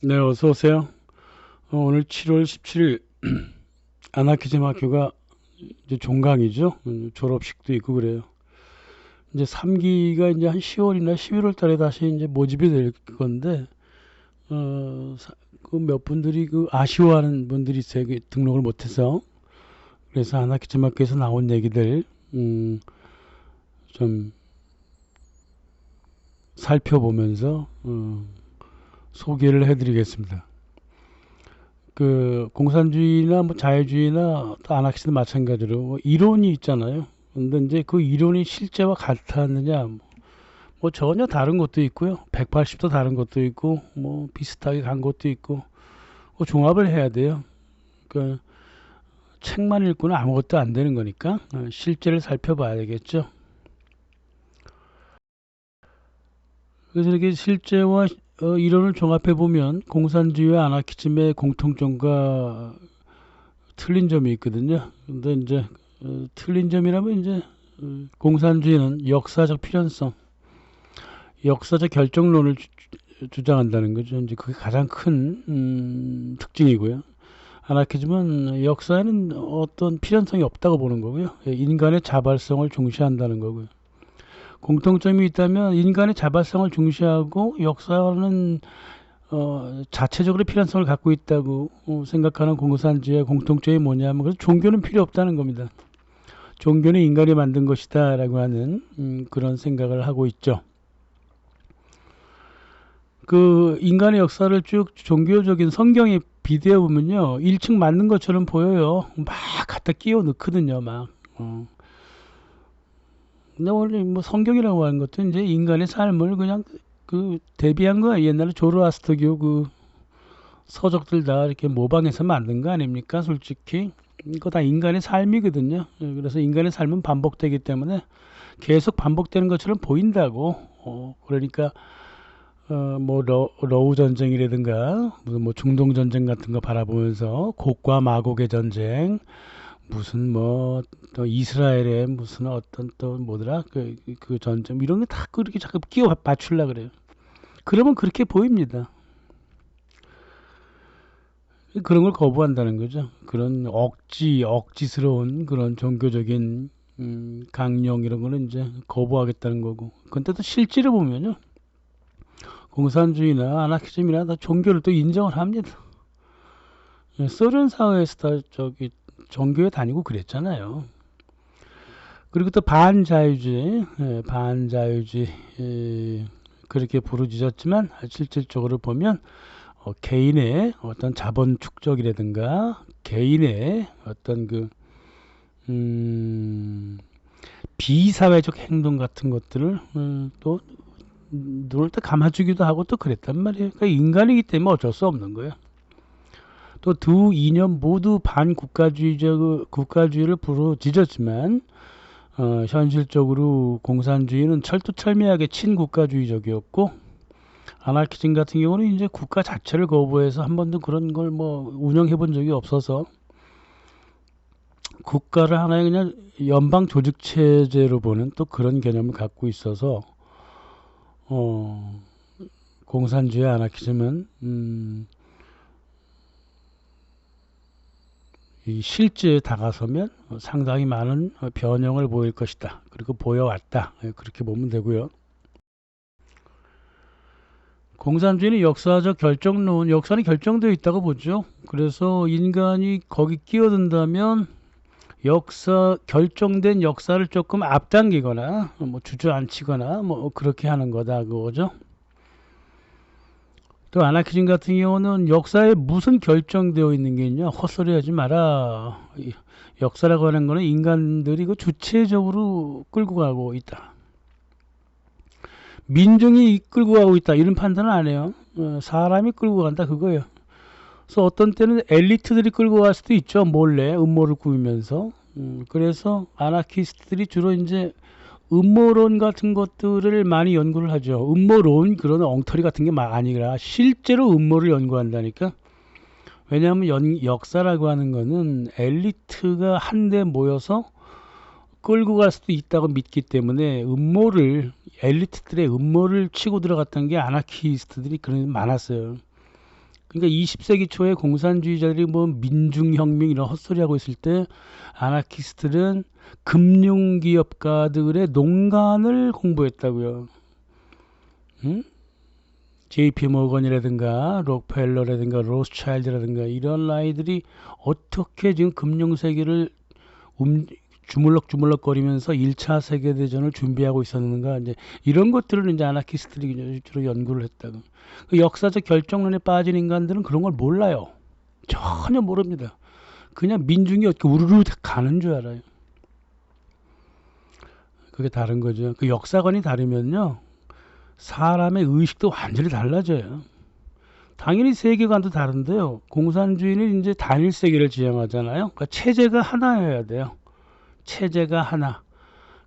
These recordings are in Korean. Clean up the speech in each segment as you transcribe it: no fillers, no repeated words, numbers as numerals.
네, 어서 오세요. 오늘 7월 17일 아나키즘 학교가 이제 종강이죠. 졸업식도 있고 그래요. 이제 3기가 이제 한 10월이나 11월 달에 다시 이제 모집이 될 건데, 그 몇 분들이 그 아쉬워하는 분들이 있어요. 그 등록을 못해서. 그래서 아나키즘 학교에서 나온 얘기들, 좀 살펴보면서, 소개를 해드리겠습니다. 그 공산주의나 뭐 자유주의나 또 아나키스도 마찬가지로 뭐 이론이 있잖아요. 근데 이제 그 이론이 실제와 같았느냐, 뭐 전혀 다른 것도 있고요. 180도 다른 것도 있고, 뭐 비슷하게 간 것도 있고, 그 종합을 해야 돼요. 그 책만 읽고는 아무것도 안 되는 거니까 실제를 살펴봐야 되겠죠. 그래서 이렇게 실제와 이론을 종합해 보면 공산주의와 아나키즘의 공통점과 틀린 점이 있거든요. 근데 이제 틀린 점이라면 이제 공산주의는 역사적 필연성, 역사적 결정론을 주장한다는 거죠. 이제 그게 가장 큰 특징이고요. 아나키즘은 역사에는 어떤 필연성이 없다고 보는 거고요. 인간의 자발성을 중시한다는 거고요. 공통점이 있다면 인간의 자발성을 중시하고 역사는 자체적으로 필연성을 갖고 있다고 생각하는 공산주의의 공통점이 뭐냐면 그래서 종교는 필요 없다는 겁니다. 종교는 인간이 만든 것이다라고 하는 그런 생각을 하고 있죠. 그 인간의 역사를 쭉 종교적인 성경에 비대해 보면요, 일측 맞는 것처럼 보여요. 막 갖다 끼워 넣거든요, 막. 근데 원래 뭐 성경이라고 하는 것도 이제 인간의 삶을 그냥 그 대비한 거야. 옛날에 조로아스터교 그 서적들 다 이렇게 모방해서 만든 거 아닙니까? 솔직히 이거 다 인간의 삶이거든요. 그래서 인간의 삶은 반복되기 때문에 계속 반복되는 것처럼 보인다고. 그러니까 뭐 러우 전쟁이라든가 무슨 뭐 중동 전쟁 같은 거 바라보면서 곡과 마곡의 전쟁, 무슨 뭐 또 이스라엘의 무슨 어떤 또 뭐더라 그 전쟁 이런 게 다 그렇게 자꾸 끼워 맞추려 그래요. 그러면 그렇게 보입니다. 그런 걸 거부한다는 거죠. 그런 억지스러운 그런 종교적인 강령 이런 거는 이제 거부하겠다는 거고. 근데 또 실제로 보면요, 공산주의나 아나키즘이나 다 종교를 또 인정을 합니다. 소련 사회에서 다 저기 종교에 다니고 그랬잖아요. 그리고 또 반자유주의, 반자유주의 그렇게 부르짖었지만 실질적으로 보면 개인의 어떤 자본 축적이라든가 개인의 어떤 그 음, 비사회적 행동 같은 것들을 또 눈을 또 감아주기도 하고 또 그랬단 말이에요. 그러니까 인간이기 때문에 어쩔 수 없는 거예요. 또 두 이념 모두 반국가주의적 국가주의를 부르짖었지만 현실적으로 공산주의는 철두철미하게 친국가주의적이었고 아나키즘 같은 경우는 이제 국가 자체를 거부해서 한 번도 그런 걸 뭐 운영해 본 적이 없어서 국가를 하나의 그냥 연방 조직 체제로 보는 또 그런 개념을 갖고 있어서 어, 공산주의 아나키즘은 이 실제에 다가서면 상당히 많은 변형을 보일 것이다. 그리고 보여왔다. 그렇게 보면 되고요. 공산주의는 역사적 결정론, 역사는 결정되어 있다고 보죠. 그래서 인간이 거기 끼어든다면 결정된 역사를 조금 앞당기거나 뭐 주저앉히거나 뭐 그렇게 하는 거다 그거죠. 또 아나키즘 같은 경우는 역사에 무슨 결정되어 있는 게 있냐, 헛소리 하지 마라. 역사라고 하는 거는 인간들이 그 주체적으로 끌고 가고 있다, 민중이 끌고 가고 있다, 이런 판단은 안 해요. 사람이 끌고 간다 그거예요. 그래서 어떤 때는 엘리트들이 끌고 갈 수도 있죠, 몰래 음모를 꾸미면서. 그래서 아나키스트들이 주로 이제 음모론 같은 것들을 많이 연구를 하죠. 음모론 그런 엉터리 같은 게 아니라 실제로 음모를 연구한다니까. 왜냐하면 역사라고 하는 거는 엘리트가 한데 모여서 끌고 갈 수도 있다고 믿기 때문에 엘리트들의 음모를 치고 들어갔던 게 아나키스트들이 그런 많았어요. 그러니까 20세기 초에 공산주의자들이 뭐 민중혁명 이런 헛소리하고 있을 때 아나키스트는 금융기업가들의 농간을 공부했다고요. 응? JP 모건이라든가 록펠러라든가 로스차일드라든가 이런 아이들이 어떻게 지금 금융세계를 주물럭주물럭거리면서 1차 세계대전을 준비하고 있었는가, 이제 이런 것들을 이제 아나키스트들이 주로 연구를 했다고. 그 역사적 결정론에 빠진 인간들은 그런 걸 몰라요. 전혀 모릅니다. 그냥 민중이 어떻게 우르르 가는 줄 알아요. 그게 다른 거죠. 그 역사관이 다르면요, 사람의 의식도 완전히 달라져요. 당연히 세계관도 다른데요. 공산주의는 이제 단일 세계를 지향하잖아요. 그러니까 체제가 하나여야 돼요. 체제가 하나.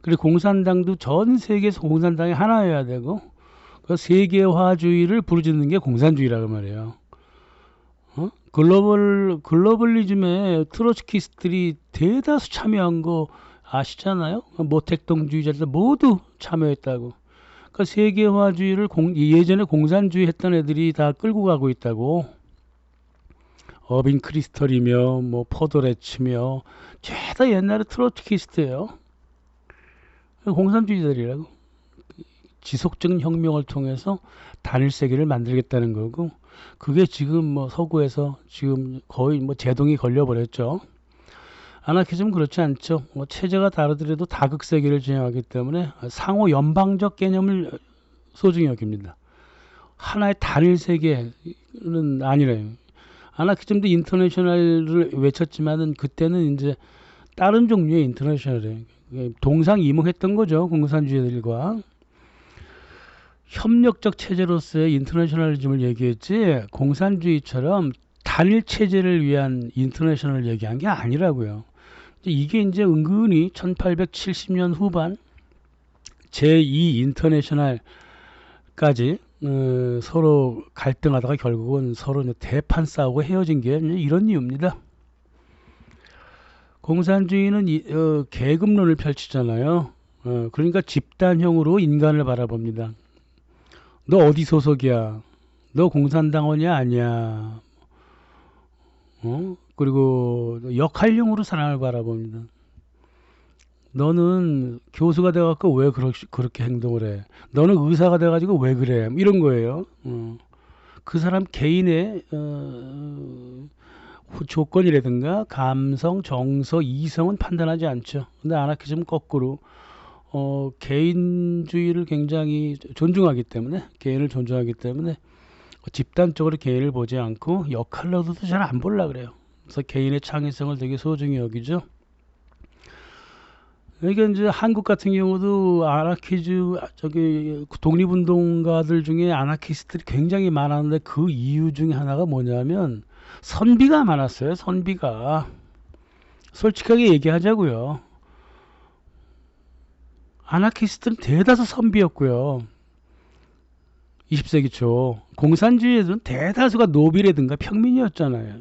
그리고 공산당도 전 세계에서 공산당이 하나여야 되고, 그 세계화주의를 부르짖는 게 공산주의라고 말이에요. 글로벌리즘에 트로츠키스트들이 대다수 참여한 거 아시잖아요. 모택동주의자들 모두 참여했다고. 그러니까 세계화주의를 예전에 공산주의 했던 애들이 다 끌고 가고 있다고. 어빈 크리스털이며 뭐 포도레츠며 죄다 옛날에 트로츠키스트예요. 공산주의자들이라고. 지속적인 혁명을 통해서 단일 세계를 만들겠다는 거고, 그게 지금 뭐 서구에서 지금 거의 뭐 제동이 걸려버렸죠. 아나키즘은 그렇지 않죠. 뭐 체제가 다르더라도 다극 세계를 지향하기 때문에 상호 연방적 개념을 소중히 여깁니다. 하나의 단일 세계는 아니래요. 아나키즘도 인터내셔널을 외쳤지만은 그때는 이제 다른 종류의 인터내셔널이에요. 동상이몽했던 거죠, 공산주의들과. 협력적 체제로서의 인터내셔널리즘을 얘기했지, 공산주의처럼 단일 체제를 위한 인터내셔널을 얘기한 게 아니라고요. 이게 이제 은근히 1870년 후반 제2 인터내셔널까지 서로 갈등하다가 결국은 서로 대판 싸우고 헤어진 게 이런 이유입니다. 공산주의는 계급론을 펼치잖아요. 그러니까 집단형으로 인간을 바라봅니다. 너 어디 소속이야? 너 공산당원이야? 아니야? 그리고 역할형으로 사람을 바라봅니다. 너는 교수가 돼갖고 왜 그렇게 행동을 해? 너는 의사가 돼가지고 왜 그래? 이런 거예요. 그 사람 개인의 조건이라든가 감성, 정서, 이성은 판단하지 않죠. 근데 아나키즘은 거꾸로 개인주의를 굉장히 존중하기 때문에, 개인을 존중하기 때문에 집단적으로 개인을 보지 않고 역할로도 잘 안 보려 그래요. 그래서 개인의 창의성을 되게 소중히 여기죠. 그러니까 이제 한국 같은 경우도 저기 독립운동가들 중에 아나키스트들이 굉장히 많았는데, 그 이유 중에 하나가 뭐냐면 선비가 많았어요. 선비가. 솔직하게 얘기하자고요. 아나키스트는 대다수 선비였고요. 20세기 초 공산주의에서는 대다수가 노비라든가 평민이었잖아요.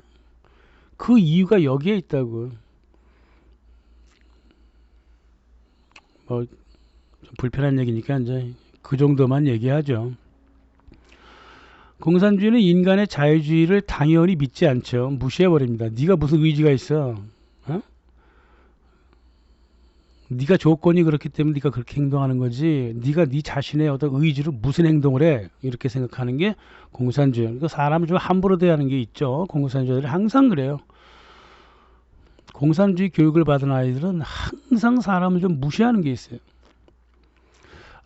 그 이유가 여기에 있다고. 뭐 좀 불편한 얘기니까 이제 그 정도만 얘기하죠. 공산주의는 인간의 자유주의를 당연히 믿지 않죠. 무시해버립니다. 네가 무슨 의지가 있어? 네가 조건이 그렇기 때문에 네가 그렇게 행동하는 거지, 네가 네 자신의 어떤 의지로 무슨 행동을 해, 이렇게 생각하는 게 공산주의. 그러니까 사람을 좀 함부로 대하는 게 있죠. 공산주의들이 항상 그래요. 공산주의 교육을 받은 아이들은 항상 사람을 좀 무시하는 게 있어요.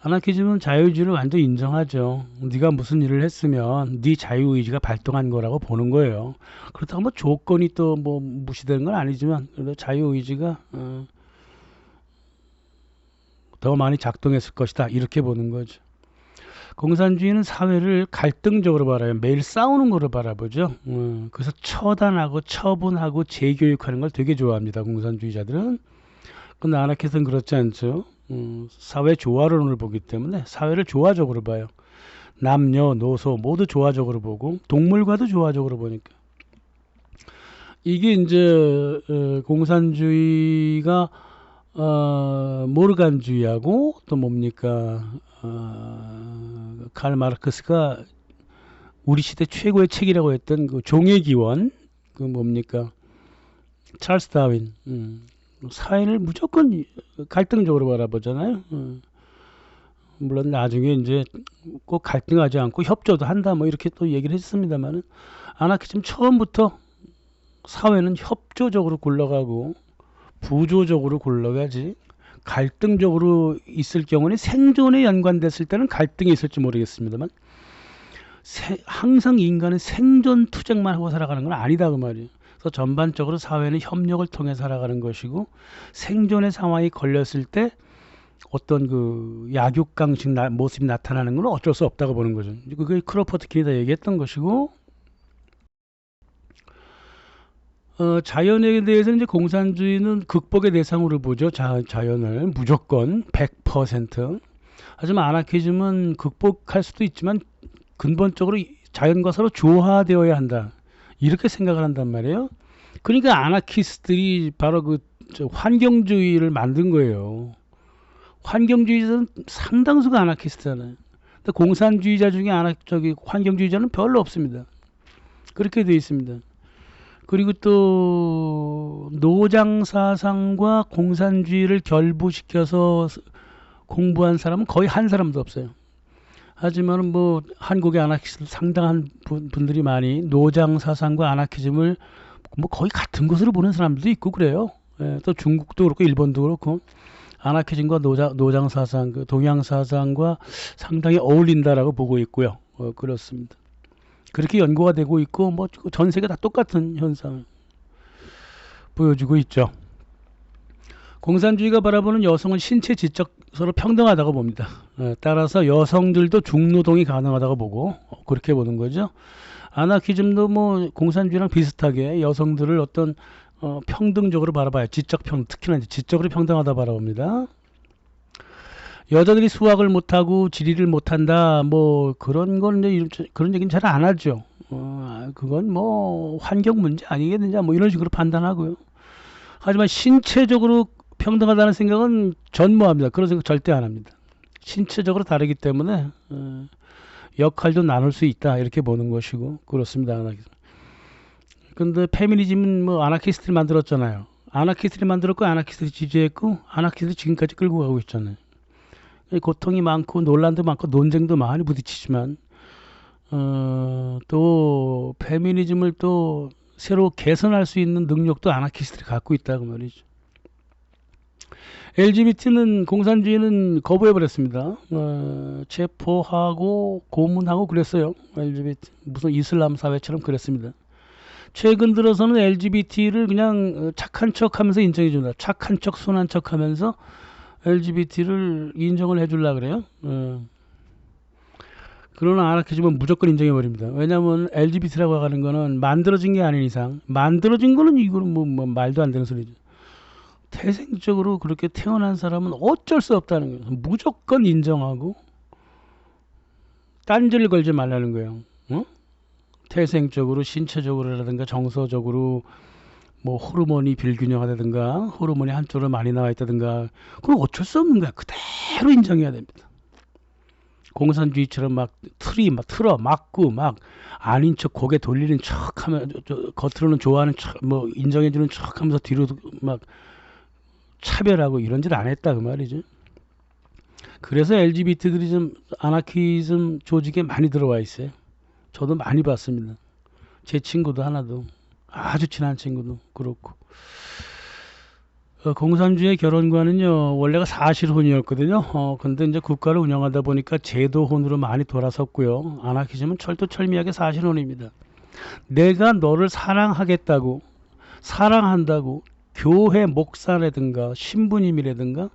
아나키즘은 자유주의를 완전히 인정하죠. 네가 무슨 일을 했으면 네 자유의지가 발동한 거라고 보는 거예요. 그렇다고 뭐 조건이 또 뭐 무시되는 건 아니지만, 그래도 자유의지가 더 많이 작동했을 것이다, 이렇게 보는 거죠. 공산주의는 사회를 갈등적으로 바라요. 매일 싸우는 거로 바라보죠. 그래서 처단하고 처분하고 재교육하는 걸 되게 좋아합니다, 공산주의자들은. 근데 아나키스트는 그렇지 않죠. 사회 조화론을 보기 때문에 사회를 조화적으로 봐요. 남녀노소 모두 조화적으로 보고 동물과도 조화적으로 보니까. 이게 이제 공산주의가 모르간주의하고 또 뭡니까, 칼 마르크스가 우리 시대 최고의 책이라고 했던 그 종의 기원, 그 뭡니까? 찰스 다윈. 사회를 무조건 갈등적으로 바라보잖아요. 물론 나중에 이제 꼭 갈등하지 않고 협조도 한다 뭐 이렇게 또 얘기를 했습니다만은, 아나키즘 처음부터 사회는 협조적으로 굴러가고 부조적으로 굴러가지, 갈등적으로 있을 경우는 생존에 연관됐을 때는 갈등이 있을지 모르겠습니다만, 항상 인간은 생존 투쟁만 하고 살아가는 건 아니다 그 말이에요. 그래서 전반적으로 사회는 협력을 통해 살아가는 것이고, 생존의 상황이 걸렸을 때 어떤 그 약육강식 모습이 나타나는 건 어쩔 수 없다고 보는 거죠. 그게 크로포트 킨이 다 얘기했던 것이고, 자연에 대해서는 이제 공산주의는 극복의 대상으로 보죠. 자연을 무조건 100%. 하지만 아나키즘은 극복할 수도 있지만 근본적으로 자연과 서로 조화되어야 한다, 이렇게 생각을 한단 말이에요. 그러니까 아나키스트들이 바로 그 환경주의를 만든 거예요. 환경주의자는 상당수가 아나키스트잖아요. 근데 공산주의자 중에 환경주의자는 별로 없습니다. 그렇게 되어 있습니다. 그리고 또 노장 사상과 공산주의를 결부시켜서 공부한 사람은 거의 한 사람도 없어요. 하지만 뭐 한국의 아나키스트 상당한 분들이 많이 노장 사상과 아나키즘을 뭐 거의 같은 것으로 보는 사람들도 있고 그래요. 예, 또 중국도 그렇고 일본도 그렇고 아나키즘과 노장 사상, 그 동양 사상과 상당히 어울린다라고 보고 있고요. 그렇습니다. 그렇게 연구가 되고 있고 뭐 전 세계 다 똑같은 현상을 보여주고 있죠. 공산주의가 바라보는 여성은 신체 지적 서로 평등하다고 봅니다. 따라서 여성들도 중노동이 가능하다고 보고 그렇게 보는 거죠. 아나키즘도 뭐 공산주의랑 비슷하게 여성들을 어떤 평등적으로 바라봐요. 특히나 지적으로 평등하다 바라봅니다. 여자들이 수학을 못하고 지리를 못한다 뭐 그런 건 이제 그런 얘기는 잘 안 하죠. 그건 뭐 환경 문제 아니겠느냐 뭐 이런 식으로 판단하고요. 하지만 신체적으로 평등하다는 생각은 전무합니다. 그런 생각 절대 안 합니다. 신체적으로 다르기 때문에 역할도 나눌 수 있다 이렇게 보는 것이고 그렇습니다. 아나키즘. 근데 페미니즘은 뭐 아나키스트를 만들었잖아요. 아나키스트를 만들었고 아나키스트를 지지했고 아나키스트를 지금까지 끌고 가고 있잖아요. 고통이 많고 논란도 많고 논쟁도 많이 부딪히지만 또 페미니즘을 또 새로 개선할 수 있는 능력도 아나키스트들이 갖고 있다고 말이죠. LGBT는 공산주의는 거부해버렸습니다. 체포하고 고문하고 그랬어요. LGBT 무슨 이슬람 사회처럼 그랬습니다. 최근 들어서는 LGBT를 그냥 착한 척하면서 인정해준다. 착한 척, 순한 척하면서 LGBT를 인정을 해주려 그래요. 그러나 아나키즘은 무조건 인정해버립니다. 왜냐하면 LGBT라고 하는 거는 만들어진 게 아닌 이상, 만들어진 거는 이거는 뭐 말도 안 되는 소리죠. 태생적으로 그렇게 태어난 사람은 어쩔 수 없다는 거예요. 무조건 인정하고 딴지를 걸지 말라는 거예요. 태생적으로 신체적으로라든가 정서적으로 뭐 호르몬이 불균형하다든가 호르몬이 한쪽으로 많이 나와 있다든가 그건 어쩔 수 없는 거야. 그대로 인정해야 됩니다. 공산주의처럼 막 틀어 막고 막 아닌 척 고개 돌리는 척하면 겉으로는 좋아하는 척 뭐 인정해주는 척하면서 뒤로 막 차별하고 이런 짓 안 했다 그 말이죠. 그래서 LGBT들이 좀 아나키즘 조직에 많이 들어와 있어요. 저도 많이 봤습니다. 제 친구도 하나도 아주 친한 친구도 그렇고. 공산주의 결혼관은요 원래가 사실혼이었거든요. 근데 이제 국가를 운영하다 보니까 제도혼으로 많이 돌아섰고요. 아나키즘은 철두철미하게 사실혼입니다. 내가 너를 사랑하겠다고 사랑한다고 교회 목사라든가 신부님이라든가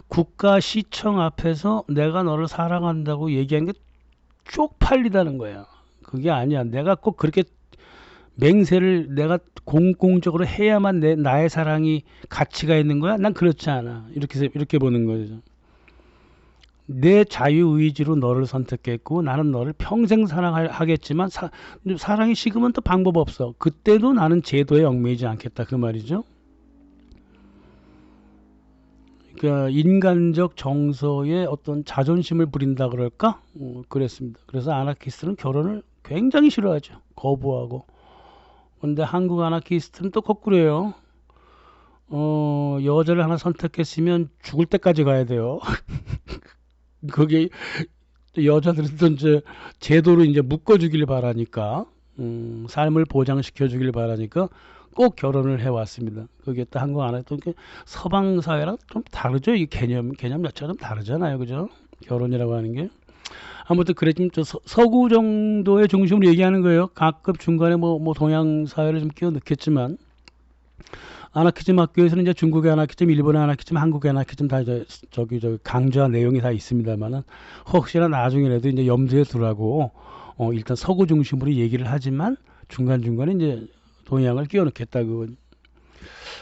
국가 시청 앞에서 내가 너를 사랑한다고 얘기하는 게 쪽팔리다는 거야. 그게 아니야. 내가 꼭 그렇게 맹세를 내가 공공적으로 해야만 나의 사랑이 가치가 있는 거야? 난 그렇지 않아. 이렇게 보는 거죠. 내 자유의지로 너를 선택했고 나는 너를 평생 사랑하겠지만 사랑이 식으면 또 방법 없어. 그때도 나는 제도에 얽매이지 않겠다 그 말이죠. 그러니까 인간적 정서에 어떤 자존심을 부린다 그럴까? 그랬습니다. 그래서 아나키스트는 결혼을 굉장히 싫어하죠. 거부하고. 근데 한국 아나키스트는 또 거꾸로예요. 여자를 하나 선택했으면 죽을 때까지 가야 돼요. 그게 여자들은 또 이제 제도로 이제 묶어주길 바라니까, 삶을 보장시켜주길 바라니까 꼭 결혼을 해왔습니다. 그게 또 한국 안에 또 서방 사회랑 좀 다르죠. 이 개념 자체가 좀 다르잖아요. 그죠? 결혼이라고 하는 게. 아무튼 그래 좀 서구 정도의 중심으로 얘기하는 거예요. 가끔 중간에 뭐 동양 사회를 좀 끼워 넣겠지만 아나키즘 학교에서는 이제 중국의 아나키즘, 일본의 아나키즘, 한국의 아나키즘 다 이제 저기 강좌 내용이 다 있습니다만은 혹시나 나중에라도 이제 염두에 두라고 일단 서구 중심으로 얘기를 하지만 중간중간에 이제 동양을 끼워 넣겠다고.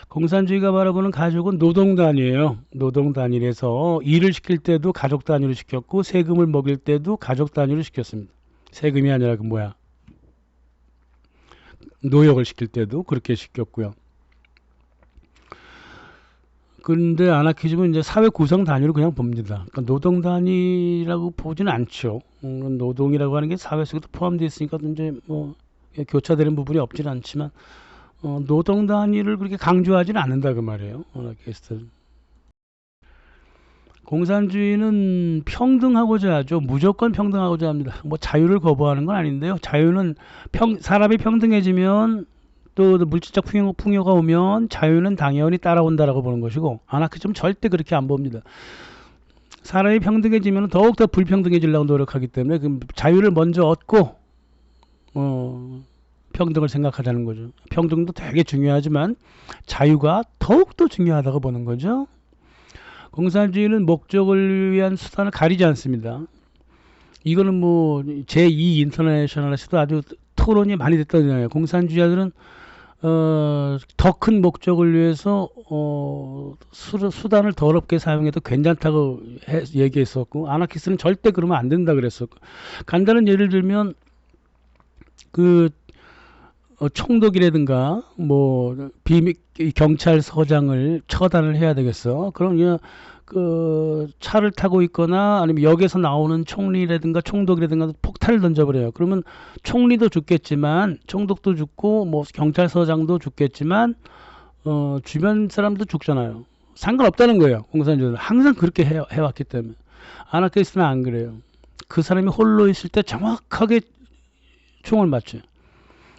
공산주의가 바라보는 가족은 노동 단위예요. 노동 단위에서 일을 시킬 때도 가족 단위로 시켰고 세금을 먹일 때도 가족 단위로 시켰습니다. 세금이 아니라 그 뭐야 노역을 시킬 때도 그렇게 시켰고요. 그런데 아나키즘은 이제 사회 구성 단위로 그냥 봅니다. 그러니까 노동 단위라고 보지는 않죠. 노동이라고 하는 게 사회 속에도 포함되어 있으니까 이제 뭐 교차되는 부분이 없지는 않지만 노동 단위를 그렇게 강조하지는 않는다 그 말이에요. 아나키스트는. 공산주의는 평등하고자 하죠. 무조건 평등하고자 합니다. 뭐 자유를 거부하는 건 아닌데요. 자유는 사람이 평등해지면 또 물질적 풍요가 오면 자유는 당연히 따라온다라고 보는 것이고 아나키즘은 절대 그렇게 안 봅니다. 사람이 평등해지면 더욱더 불평등해지려고 노력하기 때문에 그 자유를 먼저 얻고 평등을 생각하자는 거죠. 평등도 되게 중요하지만 자유가 더욱더 중요하다고 보는 거죠. 공산주의는 목적을 위한 수단을 가리지 않습니다. 이거는 뭐 제2 인터내셔널에서도 아주 토론이 많이 됐거든요. 공산주의자들은 더 큰 목적을 위해서 수단을 더럽게 사용해도 괜찮다고 얘기했었고 아나키스트는 절대 그러면 안 된다 그랬었고 간단한 예를 들면 그 총독이라든가 뭐 비밀 경찰서장을 처단을 해야 되겠어. 그럼 그냥 그 차를 타고 있거나 아니면 역에서 나오는 총리라든가 총독이라든가 폭탄을 던져버려요. 그러면 총리도 죽겠지만 총독도 죽고 뭐 경찰서장도 죽겠지만 주변 사람도 죽잖아요. 상관없다는 거예요. 공산주의는 항상 그렇게 해왔기 때문에. 아나키스트는 안 그래요. 그 사람이 홀로 있을 때 정확하게 총을 맞춰요.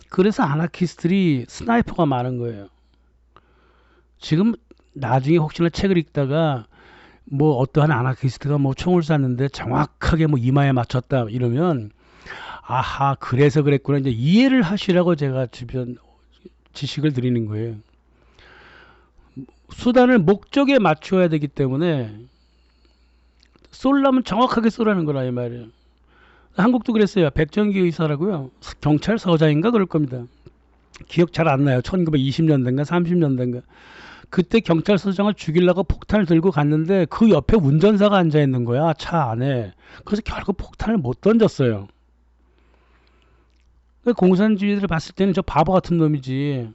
그래서 아나키스트들이 스나이퍼가 많은 거예요. 지금 나중에 혹시나 책을 읽다가 뭐 어떠한 아나키스트가 뭐 총을 쐈는데 정확하게 뭐 이마에 맞췄다 이러면 아하 그래서 그랬구나 이제 이해를 하시라고 제가 주변 지식을 드리는 거예요. 수단을 목적에 맞춰야 되기 때문에 쏠라면 정확하게 쏘라는 거라 이 말이에요. 한국도 그랬어요. 백정기 의사라고요. 경찰서장인가 그럴 겁니다. 기억 잘 안 나요. 1920년대인가 30년대인가. 그때 경찰서장을 죽이려고 폭탄을 들고 갔는데 그 옆에 운전사가 앉아 있는 거야. 차 안에. 그래서 결국 폭탄을 못 던졌어요. 공산주의들을 봤을 때는 저 바보 같은 놈이지.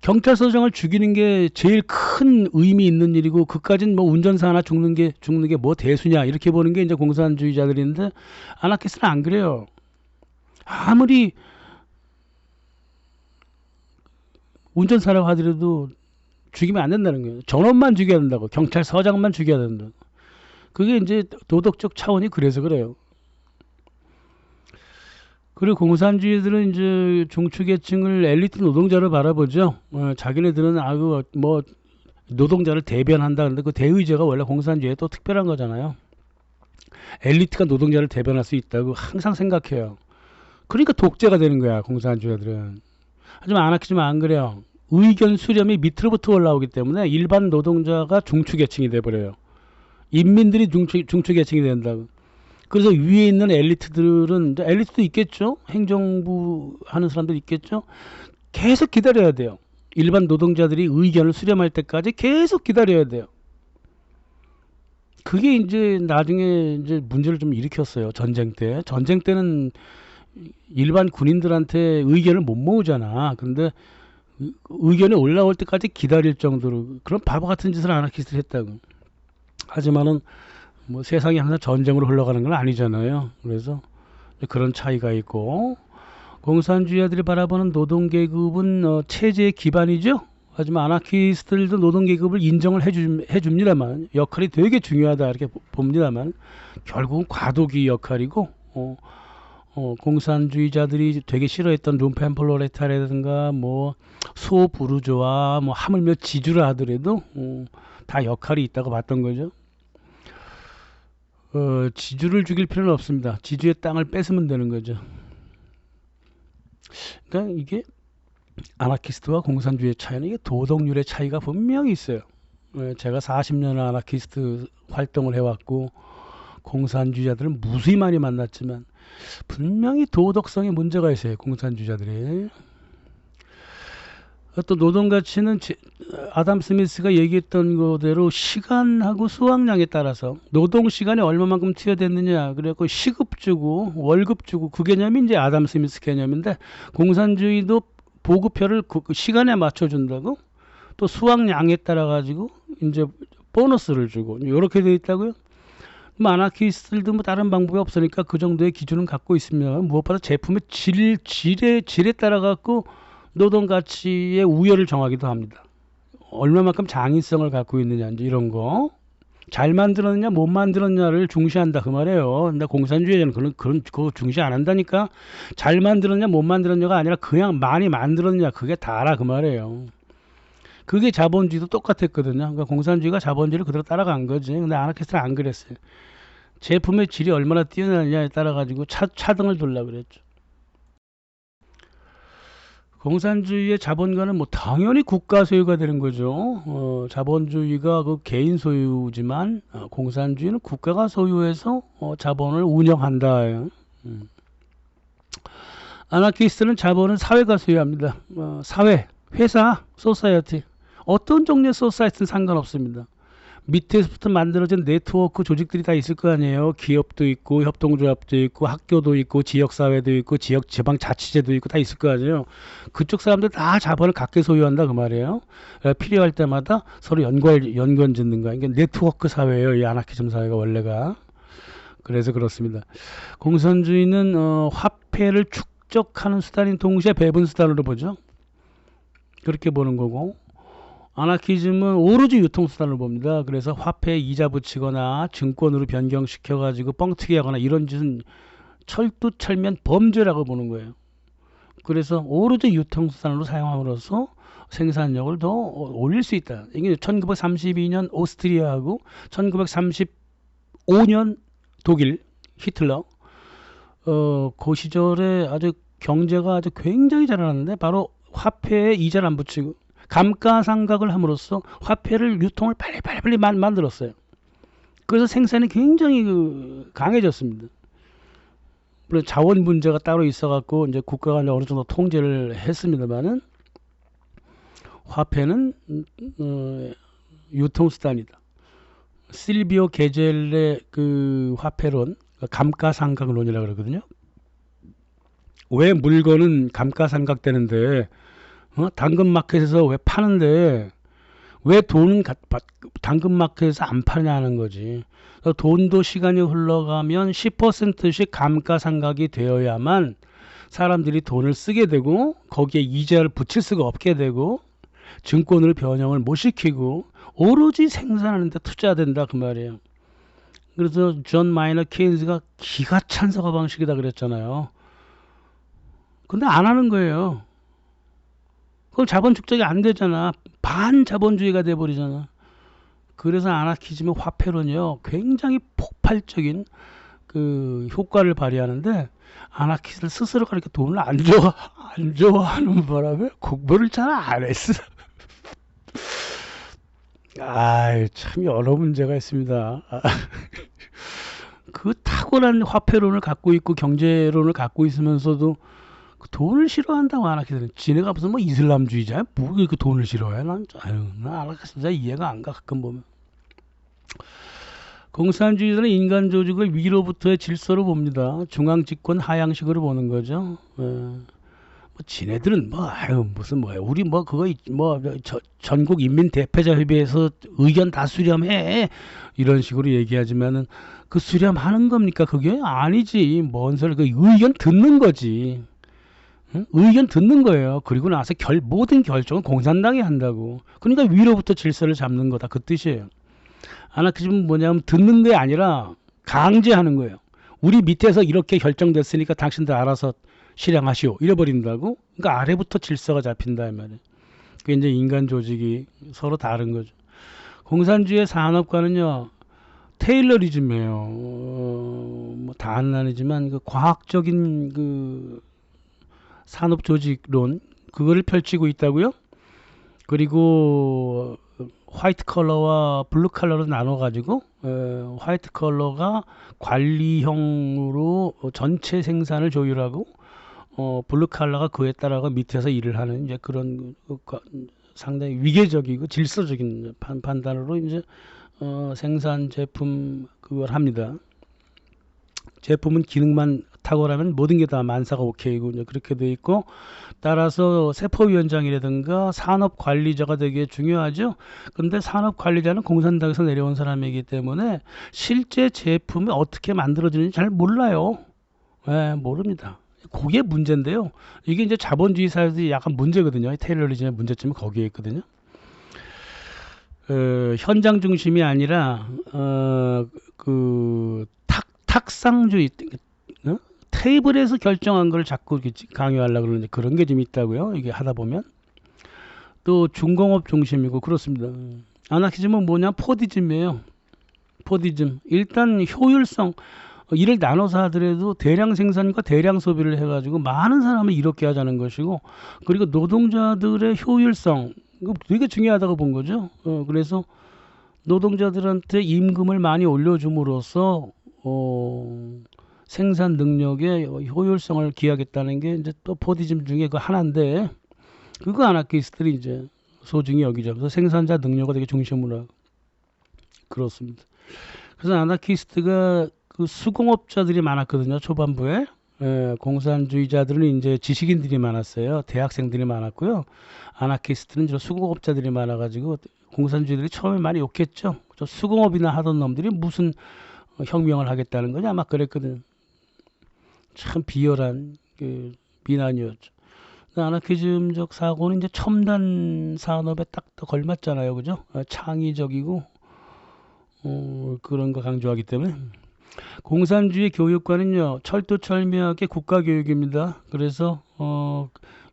경찰서장을 죽이는 게 제일 큰 의미 있는 일이고 그까진 뭐 운전사 하나 죽는 게 뭐 대수냐 이렇게 보는 게 이제 공산주의자들인데 아나키스트는 안 그래요. 아무리 운전사라고 하더라도 죽이면 안 된다는 거예요. 전원만 죽여야 된다고. 경찰서장만 죽여야 된다. 그게 이제 도덕적 차원이 그래서 그래요. 그리고 공산주의들은 이제 중추계층을 엘리트 노동자로 바라보죠. 자기네들은 아그 뭐 노동자를 대변한다. 근데 그 대의제가 원래 공산주의에 또 특별한 거잖아요. 엘리트가 노동자를 대변할 수 있다고 항상 생각해요. 그러니까 독재가 되는 거야 공산주의들은. 하지만 아나키즘은 안 그래요. 의견 수렴이 밑으로부터 올라오기 때문에 일반 노동자가 중추계층이 돼버려요. 인민들이 중추계층이 된다고. 그래서 위에 있는 엘리트들은 엘리트도 있겠죠. 행정부 하는 사람도 있겠죠. 계속 기다려야 돼요. 일반 노동자들이 의견을 수렴할 때까지 계속 기다려야 돼요. 그게 이제 나중에 이제 문제를 좀 일으켰어요. 전쟁 때. 전쟁 때는 일반 군인들한테 의견을 못 모으잖아. 근데 의견이 올라올 때까지 기다릴 정도로 그런 바보 같은 짓을 아나키스트를 했다고. 하지만은 뭐 세상이 항상 전쟁으로 흘러가는 건 아니잖아요. 그래서 그런 차이가 있고, 공산주의자들이 바라보는 노동계급은 체제의 기반이죠. 하지만 아나키스트들도 노동계급을 인정을 해줍니다만, 역할이 되게 중요하다 이렇게 봅니다만, 결국은 과도기 역할이고, 공산주의자들이 되게 싫어했던 룸펜플로레타라든가 뭐 소부르조아, 뭐 하물며 지주라 하더라도 다 역할이 있다고 봤던 거죠. 지주를 죽일 필요는 없습니다. 지주의 땅을 뺏으면 되는 거죠. 그러니까 이게 아나키스트와 공산주의의 차이는 이게 도덕률의 차이가 분명히 있어요. 제가 40년 아나키스트 활동을 해왔고 공산주의자들은 무수히 많이 만났지만 분명히 도덕성에 문제가 있어요. 공산주의자들이. 또 노동가치는 아담 스미스가 얘기했던 거대로 시간하고 수확량에 따라서 노동시간이 얼마만큼 투여됐느냐, 그래갖고 시급 주고 월급 주고, 그 개념이 이제 아담 스미스 개념인데, 공산주의도 보급표를 그 시간에 맞춰준다고, 또 수확량에 따라 가지고 이제 보너스를 주고 이렇게 돼 있다고요. 뭐 아나키스트들도 뭐 다른 방법이 없으니까 그 정도의 기준은 갖고 있으면, 무엇보다 제품의 질에 따라 갖고 노동 가치의 우열을 정하기도 합니다. 얼마만큼 장인성을 갖고 있느냐, 이제 이런 거. 잘 만들었느냐 못 만들었냐를 중시한다 그 말이에요. 근데 공산주의자는 그거 중시 안 한다니까. 잘 만들었냐 못 만들었냐가 아니라 그냥 많이 만들었냐, 그게 다라 그 말이에요. 그게 자본주의도 똑같았거든요. 그러니까 공산주의가 자본주의를 그대로 따라간 거지. 근데 아나키스트는 안 그랬어요. 제품의 질이 얼마나 뛰어나느냐에 따라 가지고 차등을 두려고 그랬죠. 공산주의의 자본가는 뭐 당연히 국가 소유가 되는 거죠. 자본주의가 그 개인 소유지만 공산주의는 국가가 소유해서 자본을 운영한다. 아나키스트는 자본은 사회가 소유합니다. 사회, 회사, 소사이어티, 어떤 종류의 소사이어티는 상관없습니다. 밑에서부터 만들어진 네트워크 조직들이 다 있을 거 아니에요. 기업도 있고 협동조합도 있고 학교도 있고 지역사회도 있고 지방자치제도 있고 다 있을 거 아니에요. 그쪽 사람들 다 자본을 각기 소유한다 그 말이에요. 필요할 때마다 서로 연관 짓는 거야. 이게 네트워크 사회예요. 이 아나키즘 사회가 원래가. 그래서 그렇습니다. 공산주의는 화폐를 축적하는 수단인 동시에 배분 수단으로 보죠. 그렇게 보는 거고, 아나키즘은 오로지 유통수단을 봅니다. 그래서 화폐에 이자 붙이거나 증권으로 변경시켜 가지고 뻥튀기 하거나 이런 짓은 철두철면 범죄라고 보는 거예요. 그래서 오로지 유통수단으로 사용함으로써 생산력을 더 올릴 수 있다. 이게 1932년 오스트리아하고 1935년 독일 히틀러, 그 시절에 아주 경제가 아주 굉장히 자라났는데, 바로 화폐에 이자를 안 붙이고 감가상각을 함으로써 화폐를 유통을 빨리 만들었어요. 그래서 생산이 굉장히 강해졌습니다. 물론 자원 문제가 따로 있어갖고 이제 국가가 어느 정도 통제를 했습니다만은, 화폐는 유통수단이다. 실비오 게젤의 그 화폐론, 감가상각론이라고 그러거든요. 왜 물건은 감가상각되는데 당근마켓에서 왜 파는데 왜 돈은 당근마켓에서 안 파냐는 거지. 돈도 시간이 흘러가면 10%씩 감가상각이 되어야만 사람들이 돈을 쓰게 되고, 거기에 이자를 붙일 수가 없게 되고, 증권을 변형을 못 시키고 오로지 생산하는 데 투자된다 그 말이에요. 그래서 존 마이너 케인스가 기가 찬 사고 방식이다 그랬잖아요. 근데 안 하는 거예요. 그걸 자본 축적이 안 되잖아. 반자본주의가 돼버리잖아. 그래서 아나키즘의 화폐론이요, 굉장히 폭발적인 그 효과를 발휘하는데, 아나키스트 스스로가 이렇게 돈을 안 좋아하는 바람에 공부를 잘 안 했어. 참 여러 문제가 있습니다. 그 탁월한 화폐론을 갖고 있고 경제론을 갖고 있으면서도 그 돈을 싫어한다고 아나키스트는. 지네가 무슨 뭐 이슬람주의자야? 뭐 그 돈을 싫어해? 난 아나키스트 이해가 안 가, 가끔 보면. 공산주의자는 인간 조직을 위로부터의 질서로 봅니다. 중앙집권 하향식으로 보는 거죠. 지네들은 뭐 아유 무슨 뭐야 우리 뭐 그거 전국 인민 대표자 협의회에서 의견 다 수렴해 이런 식으로 얘기하지만은 그 수렴하는 겁니까? 그게 아니지. 뭔 소리? 그 의견 듣는 거지. 응? 의견 듣는 거예요. 그리고 나서 모든 결정은 공산당이 한다고. 그러니까 위로부터 질서를 잡는 거다. 그 뜻이에요. 아나키즘은 뭐냐면 듣는 게 아니라 강제하는 거예요. 우리 밑에서 이렇게 결정됐으니까 당신들 알아서 실행하시오. 이래버린다고? 그러니까 아래부터 질서가 잡힌다 이 말이에요. 그게 이제 인간 조직이 서로 다른 거죠. 공산주의 산업과는요, 테일러리즘이에요. 뭐다는 아니지만 그 과학적인 그 산업 조직론 그거를 펼치고 있다고요. 그리고 화이트 컬러와 블루 컬러로 나눠 가지고 화이트 컬러가 관리형으로 전체 생산을 조율하고 블루 컬러가 그에 따라가 밑에서 일을 하는 이제 그런 상당히 위계적이고 질서적인 판단으로 이제 생산 제품 그걸 합니다. 제품은 기능만 탁월하면 모든 게 다 만사가 오케이고 이제 그렇게 돼 있고 따라서 세포위원장이라든가 산업관리자가 되게 중요하죠. 근데 산업관리자는 공산당에서 내려온 사람이기 때문에 실제 제품이 어떻게 만들어지는지 잘 몰라요. 네, 모릅니다. 그게 문제인데요. 이게 이제 자본주의 사회에서 약간 문제거든요. 테일러리즘의 문제점이 거기에 있거든요. 현장 중심이 아니라 그 탁상주의 테이블에서 결정한 걸 자꾸 강요하려고 그러는데 그런 게 좀 있다고요. 이게 하다 보면 또 중공업 중심이고 그렇습니다. 아나키즘은 뭐냐 포디즘이에요. 포디즘 일단 효율성 일을 나눠서 하더라도 대량 생산과 대량 소비를 해가지고 많은 사람을 이롭게 하자는 것이고 그리고 노동자들의 효율성 이거 되게 중요하다고 본 거죠. 그래서 노동자들한테 임금을 많이 올려줌으로써 생산 능력의 효율성을 기하겠다는 게 이제 또 포디즘 중에 그 하나인데 그거 아나키스트들이 이제 소중히 여기죠. 그래서 생산자 능력을 되게 중심으로 하고 그렇습니다. 그래서 아나키스트가 그 수공업자들이 많았거든요. 초반부에 공산주의자들은 이제 지식인들이 많았어요. 대학생들이 많았고요. 아나키스트는 주로 수공업자들이 많아가지고 공산주의들이 처음에 많이 욕했죠. 저 수공업이나 하던 놈들이 무슨 혁명을 하겠다는 거냐 아마 그랬거든. 참 비열한 그 비난이었죠. 아나키즘적 사고는 이제 첨단 산업에 딱 걸맞잖아요, 그죠? 창의적이고 그런 거 강조하기 때문에 공산주의 교육과는요 철두철미하게 국가교육입니다. 그래서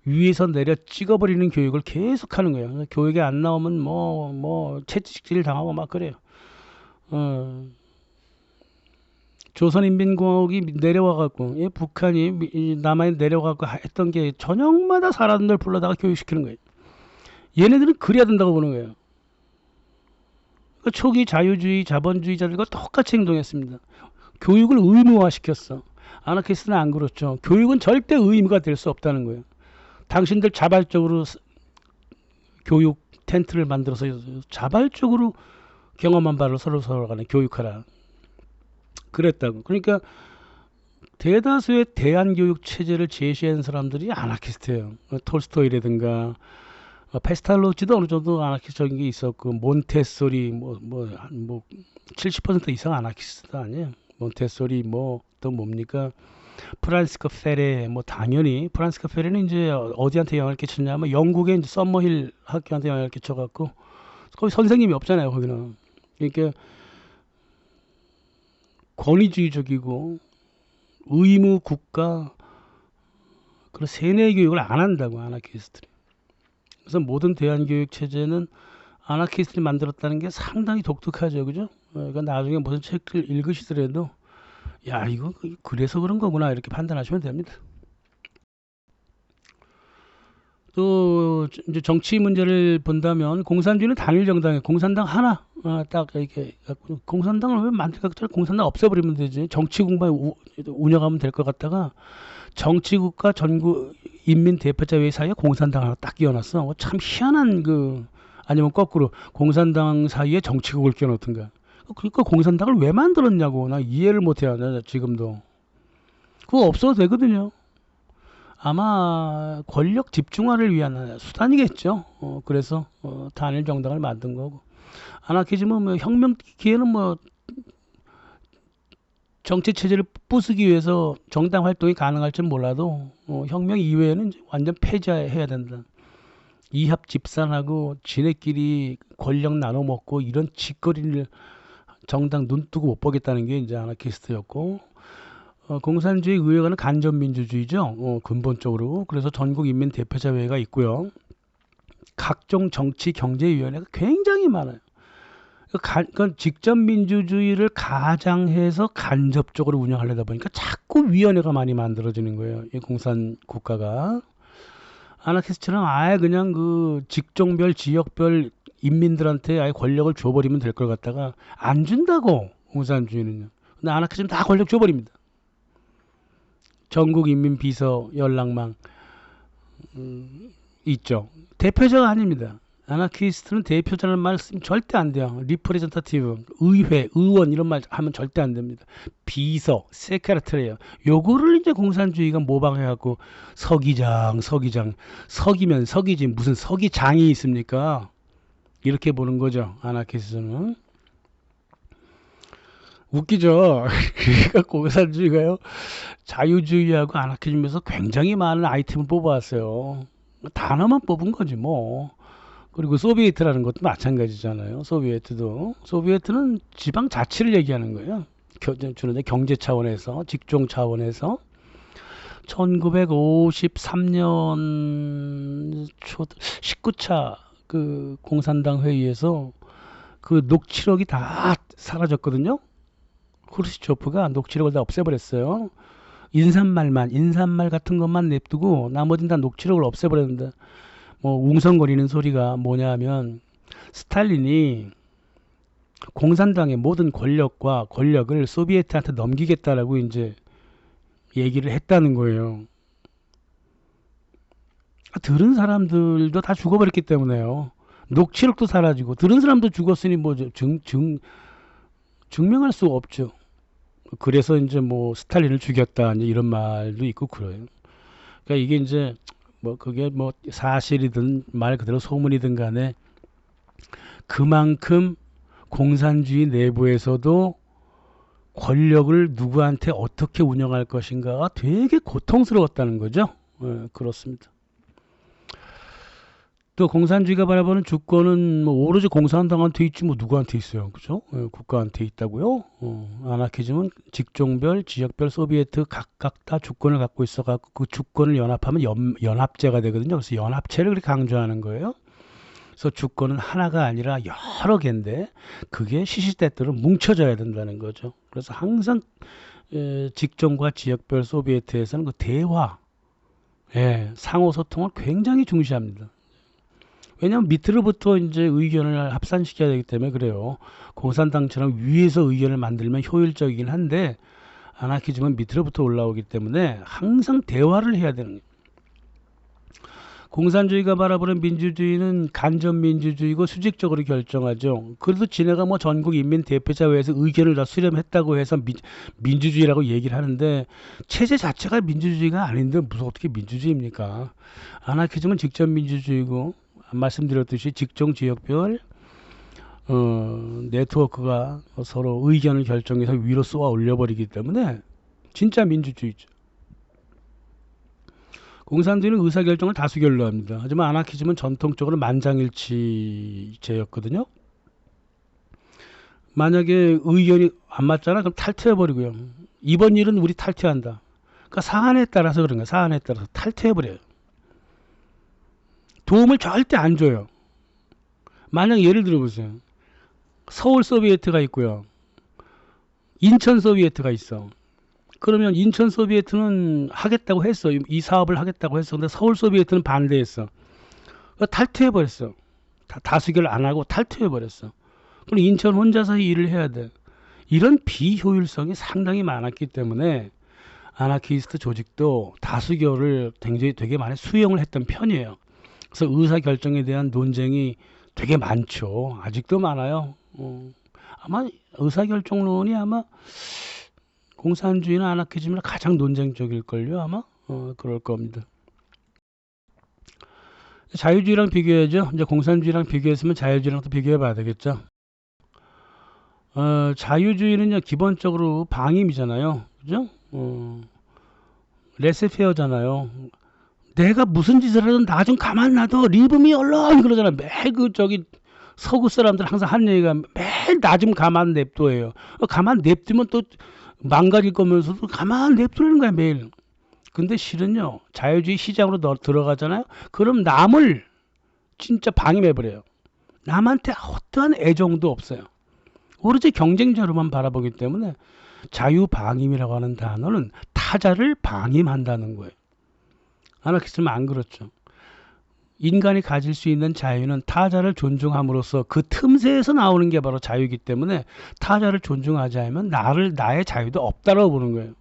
위에서 내려 찍어버리는 교육을 계속하는 거예요. 교육에 안 나오면 뭐 채찍질 당하고 막 그래요. 조선인민공화국이 내려와갖고 북한이 남한에 내려와갖고 했던 게 저녁마다 사람들 불러다가 교육시키는 거예요. 얘네들은 그래야 된다고 보는 거예요. 그러니까 초기 자유주의 자본주의자들과 똑같이 행동했습니다. 교육을 의무화시켰어. 아나키스트는 안 그렇죠. 교육은 절대 의무가 될 수 없다는 거예요. 당신들 자발적으로 교육 텐트를 만들어서 자발적으로 경험한 바를 서로 간에 교육하라. 그랬다고. 그러니까 대다수의 대안교육 체제를 제시한 사람들이 아나키스트예요. 톨스토이라든가 페스탈로치도 어느 정도 아나키스트적인 게 있었고 몬테소리 뭐 70% 이상 아나키스트 아니에요. 몬테소리 또 뭡니까? 프란시스코 페레 당연히 프란시스코 페레는 이제 어디한테 영향을 끼쳤냐면 영국의 이제 서머힐 학교한테 영향을 끼쳐갖고 거기 선생님이 없잖아요. 거기는. 그러니까 권위주의적이고 의무 국가 그런 세뇌 교육을 안 한다고 아나키스트들이. 그래서 모든 대안교육 체제는 아나키스트들이 만들었다는 게 상당히 독특하죠, 그죠? 그러니까 나중에 무슨 책을 읽으시더라도 야 이거 그래서 그런 거구나 이렇게 판단하시면 됩니다. 또 이제 정치 문제를 본다면 공산주의는 단일 정당이에요. 공산당 하나 딱 이렇게 공산당을 왜 만들까? 공산당 없애버리면 되지. 정치 국만 운영하면 될 것 같다가 정치국가 전국 인민 대표자회의 사이에 공산당 하나 딱 끼워놨어. 참 희한한 아니면 거꾸로 공산당 사이에 정치국을 끼워놓던가. 그러니까 공산당을 왜 만들었냐고 나 이해를 못해요. 나 지금도 그거 없어도 되거든요. 아마 권력 집중화를 위한 수단이겠죠. 그래서 단일 정당을 만든 거고. 아나키즘은 뭐 혁명 기에는 뭐 정치 체제를 부수기 위해서 정당 활동이 가능할지 몰라도 혁명 이후에는 이제 완전 폐지해야 된다. 이합 집산하고 지네끼리 권력 나눠 먹고 이런 짓거리를 정당 눈 뜨고 못 보겠다는 게 이제 아나키스트였고, 공산주의 의회가는 간접민주주의죠. 근본적으로. 그래서 전국인민대표자회가 있고요. 각종 정치 경제위원회가 굉장히 많아요. 그건 직접 민주주의를 가장해서 간접적으로 운영하려다 보니까 자꾸 위원회가 많이 만들어지는 거예요. 이 공산 국가가. 아나키스트는 아예 그냥 그 직종별, 지역별 인민들한테 아예 권력을 줘버리면 될 걸 갖다가 안 준다고, 공산주의는요. 근데 아나키스트는 다 권력 줘버립니다. 전국인민비서 연락망 있죠. 대표자가 아닙니다. 아나키스트는 대표자라는 말 쓰면 절대 안 돼요. 리프레젠터티브, 의회, 의원 이런 말 하면 절대 안 됩니다. 비서, 세크레터리예요. 요거를 이제 공산주의가 모방해갖고 서기장, 서기면 서기지 무슨 서기장이 있습니까? 이렇게 보는 거죠. 아나키스트는. 웃기죠. 그러니까 공산주의가요. 자유주의하고 아나키즘에서 굉장히 많은 아이템을 뽑아왔어요. 단어만 뽑은 거지 뭐. 그리고 소비에트라는 것도 마찬가지잖아요. 소비에트는 지방 자치를 얘기하는 거예요. 주로 경제 차원에서, 직종 차원에서 1953년 초 19차 그 공산당 회의에서 그 녹취록이 다 사라졌거든요. 크루시초프가 녹취록을 다 없애버렸어요. 인사말 같은 것만 냅두고 나머지는 다 녹취록을 없애버렸는데, 뭐 웅성거리는 소리가 뭐냐면 스탈린이 공산당의 모든 권력을 소비에트한테 넘기겠다라고 이제 얘기를 했다는 거예요. 들은 사람들도 다 죽어버렸기 때문에요. 녹취록도 사라지고 들은 사람도 죽었으니 뭐 증명할 수가 없죠. 그래서 이제 뭐 스탈린을 죽였다 이제 이런 말도 있고 그래요. 그러니까 이게 이제 뭐 그게 뭐 사실이든 말 그대로 소문이든 간에 그만큼 공산주의 내부에서도 권력을 누구한테 어떻게 운영할 것인가가 되게 고통스러웠다는 거죠. 그렇습니다. 또 공산주의가 바라보는 주권은 뭐 오로지 공산당한테 있지 뭐 누구한테 있어요, 그죠? 국가한테 있다고요. 아나키즘은 직종별, 지역별 소비에트 각각 다 주권을 갖고 있어갖고 그 주권을 연합하면 연합제가 되거든요. 그래서 연합체를 그렇게 강조하는 거예요. 그래서 주권은 하나가 아니라 여러 개인데 그게 시시때때로 뭉쳐져야 된다는 거죠. 그래서 항상 직종과 지역별 소비에트에서는 그 대화, 상호 소통을 굉장히 중시합니다. 왜냐하면 밑으로부터 이제 의견을 합산시켜야 되기 때문에 그래요. 공산당처럼 위에서 의견을 만들면 효율적이긴 한데 아나키즘은 밑으로부터 올라오기 때문에 항상 대화를 해야 되는 거예요. 공산주의가 바라보는 민주주의는 간접민주주의고 수직적으로 결정하죠. 그래도 지네가 뭐 전국인민대표자회에서 의견을 다 수렴했다고 해서 민주주의라고 얘기를 하는데 체제 자체가 민주주의가 아닌데 무슨 어떻게 민주주의입니까? 아나키즘은 직접민주주의고 말씀드렸듯이 직종 지역별 네트워크가 서로 의견을 결정해서 위로 쏘아 올려버리기 때문에 진짜 민주주의죠. 공산주의는 의사결정을 다수결로 합니다. 하지만 아나키즘은 전통적으로 만장일치제였거든요. 만약에 의견이 안 맞잖아, 그럼 탈퇴해버리고요. 이번 일은 우리 탈퇴한다. 그러니까 사안에 따라서 그런 거야. 사안에 따라서 탈퇴해버려요. 도움을 절대 안 줘요. 만약 예를 들어보세요. 서울 소비에트가 있고요. 인천 소비에트가 있어. 그러면 인천 소비에트는 하겠다고 했어. 이 사업을 하겠다고 했어. 근데 서울 소비에트는 반대했어. 탈퇴해버렸어. 다수결 안 하고 탈퇴해버렸어. 그럼 인천 혼자서 일을 해야 돼. 이런 비효율성이 상당히 많았기 때문에 아나키스트 조직도 다수결을 되게 많이 수용을 했던 편이에요. 그래서 의사결정에 대한 논쟁이 되게 많죠. 아직도 많아요. 아마 의사결정론이 아마 공산주의나 아나키즘이나 가장 논쟁적일걸요. 아마 그럴 겁니다. 자유주의랑 비교해야죠. 이제 공산주의랑 비교했으면 자유주의랑 또 비교해 봐야 되겠죠. 자유주의는요, 기본적으로 방임이잖아요. 그죠? 레세페어잖아요. 내가 무슨 짓을 하든 나 좀 가만 놔둬. 리브미 얼런 그러잖아. 매일 저기 서구 사람들 항상 하는 얘기가 매일 나 좀 가만 냅둬예요. 가만 냅두면 또 망가질 거면서도 가만 냅두는 거야, 매일. 근데 실은요, 자유주의 시장으로 들어가잖아요. 그럼 남을 진짜 방임해버려요. 남한테 어떠한 애정도 없어요. 오로지 경쟁자로만 바라보기 때문에 자유방임이라고 하는 단어는 타자를 방임한다는 거예요. 아나키스트는 안 그렇죠. 인간이 가질 수 있는 자유는 타자를 존중함으로써 그 틈새에서 나오는 게 바로 자유이기 때문에 타자를 존중하지 않으면 나의 자유도 없다라고 보는 거예요.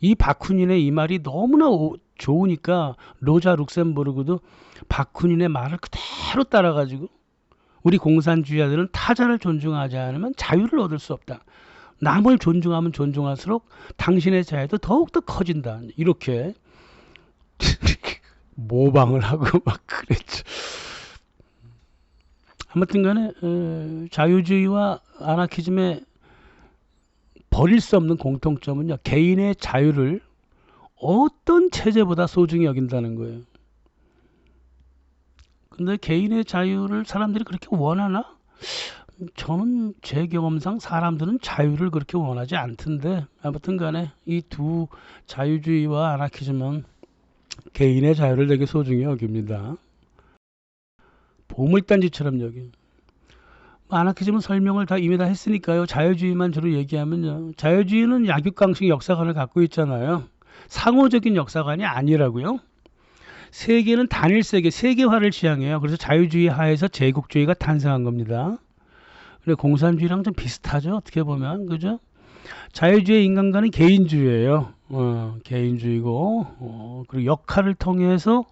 이 바쿠닌의 이 말이 너무나 좋으니까 로자 룩셈부르크도 바쿠닌의 말을 그대로 따라가지고 우리 공산주의자들은 타자를 존중하지 않으면 자유를 얻을 수 없다. 남을 존중하면 존중할수록 당신의 자유도 더욱더 커진다. 이렇게 모방을 하고 막 그랬죠. 아무튼 간에 자유주의와 아나키즘의 버릴 수 없는 공통점은요. 개인의 자유를 어떤 체제보다 소중히 여긴다는 거예요. 근데 개인의 자유를 사람들이 그렇게 원하나? 저는 제 경험상 사람들은 자유를 그렇게 원하지 않던데 아무튼 간에 이 두 자유주의와 아나키즘은 개인의 자유를 되게 소중히 여깁니다. 보물단지처럼 여기. 아나키즘은 설명을 이미 다 했으니까요. 자유주의만 주로 얘기하면요. 자유주의는 약육강식 역사관을 갖고 있잖아요. 상호적인 역사관이 아니라고요. 세계는 단일 세계화를 지향해요. 그래서 자유주의 하에서 제국주의가 탄생한 겁니다. 그래 공산주의랑 좀 비슷하죠. 어떻게 보면 그죠? 자유주의 인간관은 개인주의예요. 개인주의고 그리고 역할을 통해서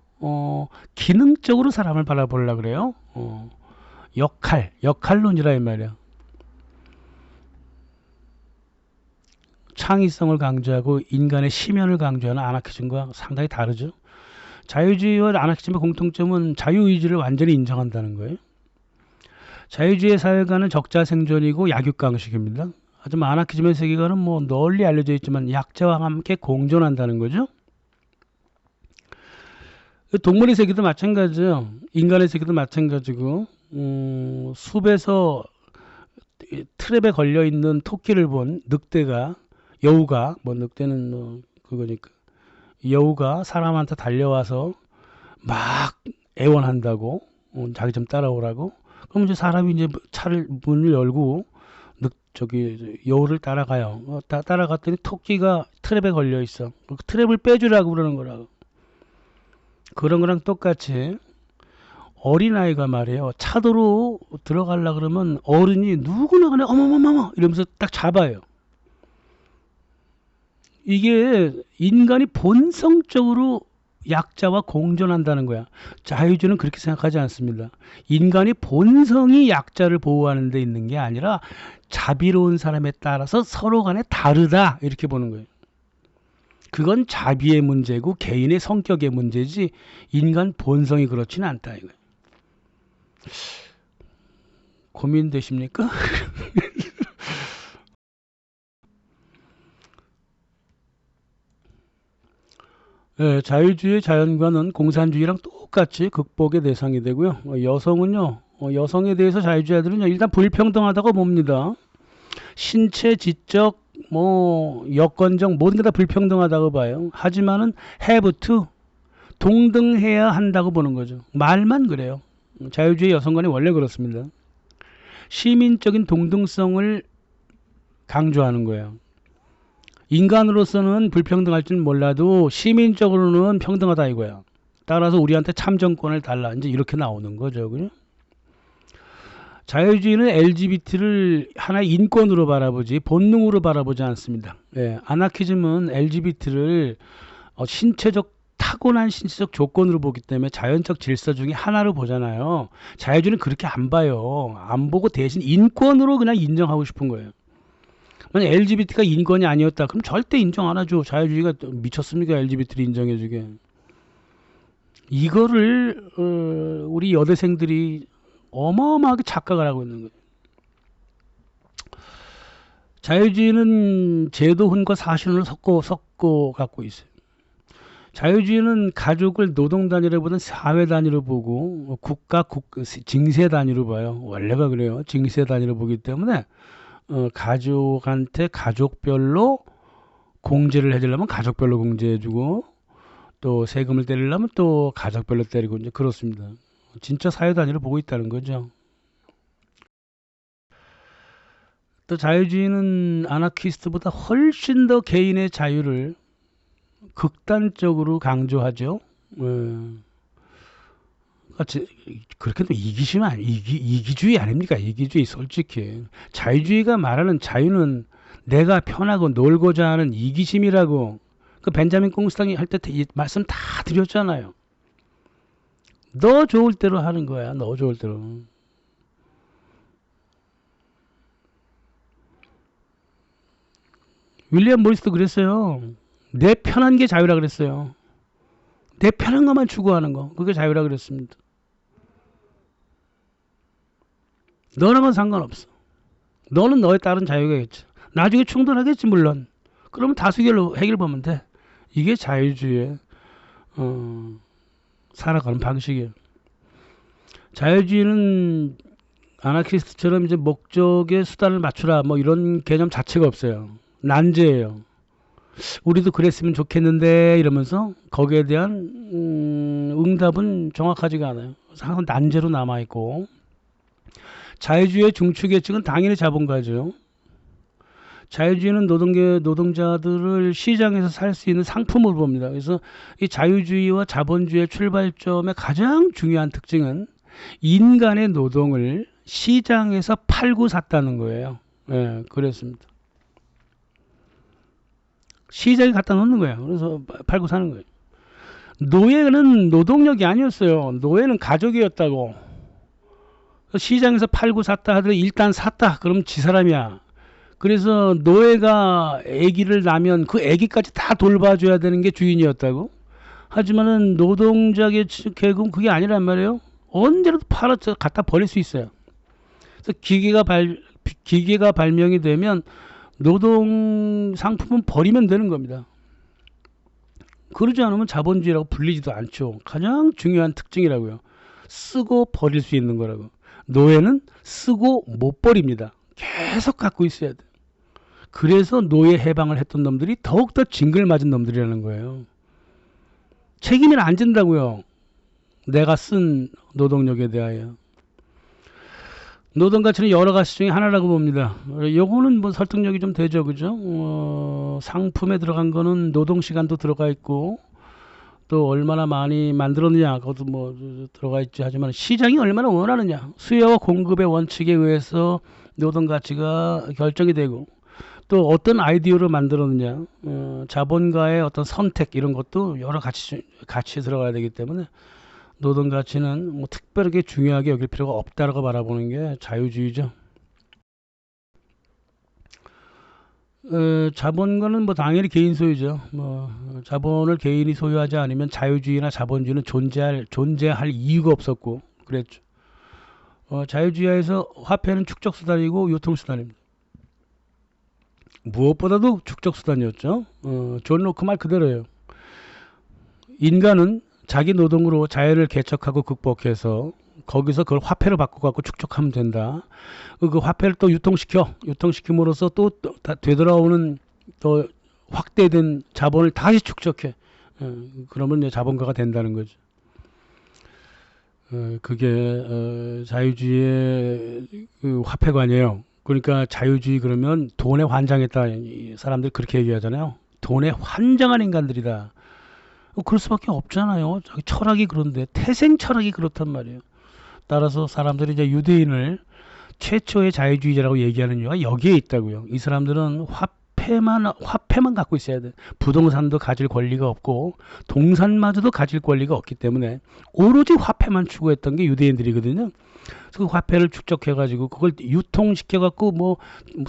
기능적으로 사람을 바라보려 그래요. 역할론이라 이 말이야. 창의성을 강조하고 인간의 심연을 강조하는 아나키즘과 상당히 다르죠. 자유주의와 아나키즘의 공통점은 자유의지를 완전히 인정한다는 거예요. 자유주의 사회관은 적자 생존이고 약육강식입니다. 하지만 아나키즘의 세계관은 뭐 널리 알려져 있지만 약자와 함께 공존한다는 거죠. 동물의 세계도 마찬가지죠. 인간의 세계도 마찬가지고 숲에서 트랩에 걸려 있는 토끼를 본 여우가 늑대는 그거니까 여우가 사람한테 달려와서 막 애원한다고 자기 좀 따라오라고. 그럼 이제 사람이 이제 문을 열고 여우를 따라가요. 따라갔더니 토끼가 트랩에 걸려 있어. 트랩을 빼주라고 그러는 거라고. 그런 거랑 똑같이 어린아이가 말이에요. 차도로 들어가려 그러면 어른이 누구나 그냥 어머머머머 이러면서 딱 잡아요. 이게 인간이 본성적으로 약자와 공존한다는 거야. 자유주의는 그렇게 생각하지 않습니다. 인간이 본성이 약자를 보호하는 데 있는 게 아니라 자비로운 사람에 따라서 서로 간에 다르다 이렇게 보는 거예요. 그건 자비의 문제고 개인의 성격의 문제지 인간 본성이 그렇지는 않다 이거예요. 고민되십니까? 네, 자유주의 자연관은 공산주의랑 똑같이 극복의 대상이 되고요. 여성은요, 여성에 대해서 자유주의자들은 일단 불평등하다고 봅니다. 신체, 지적, 여건적 모든 게 다 불평등하다고 봐요. 하지만은 have to 동등해야 한다고 보는 거죠. 말만 그래요. 자유주의 여성관이 원래 그렇습니다. 시민적인 동등성을 강조하는 거예요. 인간으로서는 불평등할지는 몰라도 시민적으로는 평등하다 이거야. 따라서 우리한테 참정권을 달라. 이제 이렇게 나오는 거죠. 그죠? 자유주의는 LGBT를 하나의 인권으로 바라보지 본능으로 바라보지 않습니다. 예, 아나키즘은 LGBT를 타고난 신체적 조건으로 보기 때문에 자연적 질서 중에 하나로 보잖아요. 자유주의는 그렇게 안 봐요. 안 보고 대신 인권으로 그냥 인정하고 싶은 거예요. 만약 LGBT가 인권이 아니었다 그럼 절대 인정 안 하죠. 자유주의가 미쳤습니까? LGBT를 인정해주게. 이거를 우리 여대생들이 어마어마하게 착각을 하고 있는 거예요. 자유주의는 제도훈과 사실혼을 섞고 갖고 있어요. 자유주의는 가족을 노동 단위로보다는 사회 단위로 보고 징세 단위로 봐요. 원래가 그래요. 징세 단위로 보기 때문에 가족한테 가족별로 공제를 해주려면 가족별로 공제해주고 또 세금을 때리려면 또 가족별로 때리고 이제 그렇습니다. 진짜 사회 단위로 보고 있다는 거죠. 또 자유주의는 아나키스트보다 훨씬 더 개인의 자유를 극단적으로 강조하죠. 그렇게 또 이기주의 아닙니까? 이기주의 솔직히. 자유주의가 말하는 자유는 내가 편하고 놀고자 하는 이기심이라고 그 벤자민 공스당이 할 때 말씀 다 드렸잖아요. 너 좋을 대로 하는 거야. 너 좋을 대로. 윌리엄 모리스도 그랬어요. 내 편한 게 자유라 그랬어요. 내 편한 것만 추구하는 거. 그게 자유라 그랬습니다. 너랑은 상관없어. 너는 너에 따른 자유가 있지. 나중에 충돌하겠지 물론. 그러면 다수결로 해결보면 돼. 이게 자유주의의 살아가는 방식이에요. 자유주의는 아나키스트처럼 이제 목적에 수단을 맞추라 뭐 이런 개념 자체가 없어요. 난제예요. 우리도 그랬으면 좋겠는데 이러면서 거기에 대한 응답은 정확하지가 않아요. 항상 난제로 남아있고 자유주의의 중추계층은 당연히 자본가죠. 자유주의는 노동자들을 시장에서 살 수 있는 상품으로 봅니다. 그래서 이 자유주의와 자본주의의 출발점의 가장 중요한 특징은 인간의 노동을 시장에서 팔고 샀다는 거예요. 예, 그렇습니다. 시장에 갖다 놓는 거예요. 그래서 팔고 사는 거예요. 노예는 노동력이 아니었어요. 노예는 가족이었다고. 시장에서 팔고 샀다 하더라도 일단 샀다. 그럼 지 사람이야. 그래서 노예가 아기를 낳으면 그 아기까지 다 돌봐줘야 되는 게 주인이었다고. 하지만은 노동자 계급은 그게 아니란 말이에요. 언제라도 팔아서 갖다 버릴 수 있어요. 그래서 기계가 발명이 되면 노동 상품은 버리면 되는 겁니다. 그러지 않으면 자본주의라고 불리지도 않죠. 가장 중요한 특징이라고요. 쓰고 버릴 수 있는 거라고. 노예는 쓰고 못 버립니다. 계속 갖고 있어야 돼. 그래서 노예 해방을 했던 놈들이 더욱더 징글 맞은 놈들이라는 거예요. 책임을 안 진다고요. 내가 쓴 노동력에 대하여. 노동 가치는 여러 가지 중에 하나라고 봅니다. 요거는 뭐 설득력이 좀 되죠, 그죠? 상품에 들어간 거는 노동 시간도 들어가 있고, 또 얼마나 많이 만들었느냐, 그것도 뭐 들어가 있지. 하지만 시장이 얼마나 원하느냐, 수요와 공급의 원칙에 의해서 노동 가치가 결정이 되고, 또 어떤 아이디어를 만들었느냐, 자본가의 어떤 선택 이런 것도 여러 가치에 들어가야 되기 때문에. 노동 가치는 뭐 특별하게 중요하게 여길 필요가 없다라고 바라보는 게 자유주의죠. 자본가는 뭐 당연히 개인 소유죠. 뭐 자본을 개인이 소유하지 않으면 자유주의나 자본주의는 존재할 이유가 없었고 그랬죠. 자유주의에서 화폐는 축적수단이고 유통수단입니다. 무엇보다도 축적수단이었죠. 존 로크 말 그대로예요. 인간은 자기 노동으로 자연을 개척하고 극복해서 거기서 그걸 화폐로 바꿔갖고 축적하면 된다. 그 화폐를 또 유통시킴으로써 또 되돌아오는 또 확대된 자본을 다시 축적해. 그러면 이제 자본가가 된다는 거죠. 그게 자유주의의 그 화폐관이에요. 그러니까 자유주의 그러면 돈에 환장했다. 사람들이 그렇게 얘기하잖아요. 돈에 환장한 인간들이다. 그럴 수밖에 없잖아요. 자기 철학이 그런데 태생 철학이 그렇단 말이에요. 따라서 사람들이 이제 유대인을 최초의 자유주의자라고 얘기하는 이유가 여기에 있다고요. 이 사람들은 화폐만 갖고 있어야 돼. 부동산도 가질 권리가 없고 동산마저도 가질 권리가 없기 때문에 오로지 화폐만 추구했던 게 유대인들이거든요. 그래서 그 화폐를 축적해가지고 그걸 유통시켜갖고 뭐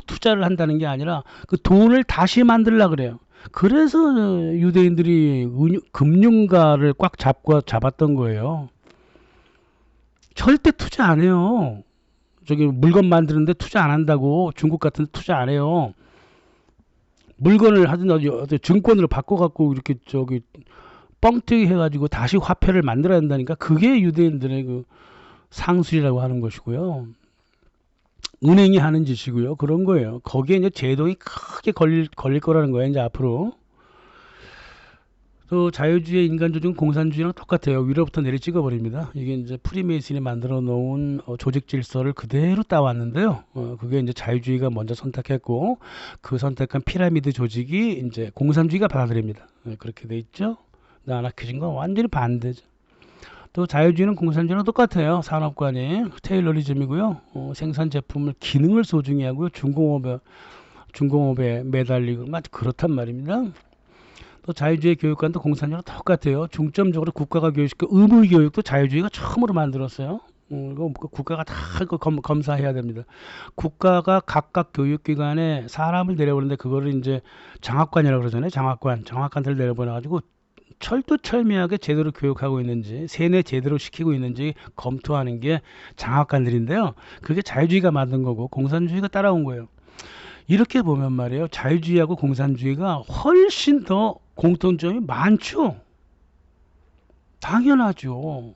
투자를 한다는 게 아니라 그 돈을 다시 만들려고 그래요. 그래서 유대인들이 금융가를 꽉 잡았던 거예요. 절대 투자 안 해요. 저기 물건 만드는데 투자 안 한다고. 중국 같은 데 투자 안 해요. 물건을 하든 어디 증권으로 바꿔갖고 이렇게 저기 뻥튀기 해가지고 다시 화폐를 만들어야 한다니까. 그게 유대인들의 그 상술이라고 하는 것이고요. 은행이 하는 짓이고요. 그런 거예요. 거기에 이제 제동이 크게 걸릴 거라는 거예요. 이제 앞으로. 또 자유주의 인간조직은 공산주의랑 똑같아요. 위로부터 내리 찍어버립니다. 이게 이제 프리메이슨이 만들어 놓은 조직 질서를 그대로 따왔는데요. 그게 이제 자유주의가 먼저 선택했고 그 선택한 피라미드 조직이 이제 공산주의가 받아들입니다. 그렇게 돼 있죠. 아나키즘과 완전히 반대죠. 또 자유주의는 공산주의랑 똑같아요. 산업관이 테일러리즘이고요. 생산 제품을 기능을 소중히 하고요. 중공업에 매달리고 그렇단 말입니다. 또 자유주의 교육관도 공산주의랑 똑같아요. 중점적으로 국가가 교육시켜 의무 교육도 자유주의가 처음으로 만들었어요. 이거 국가가 다 검사해야 됩니다. 국가가 각각 교육기관에 사람을 내려보는데 그거를 이제 장학관이라고 그러잖아요. 장학관들을 내려보내가지고 철두철미하게 제대로 교육하고 있는지 세뇌 제대로 시키고 있는지 검토하는 게 장학관들인데요. 그게 자유주의가 만든 거고 공산주의가 따라온 거예요. 이렇게 보면 말이에요. 자유주의하고 공산주의가 훨씬 더 공통점이 많죠. 당연하죠.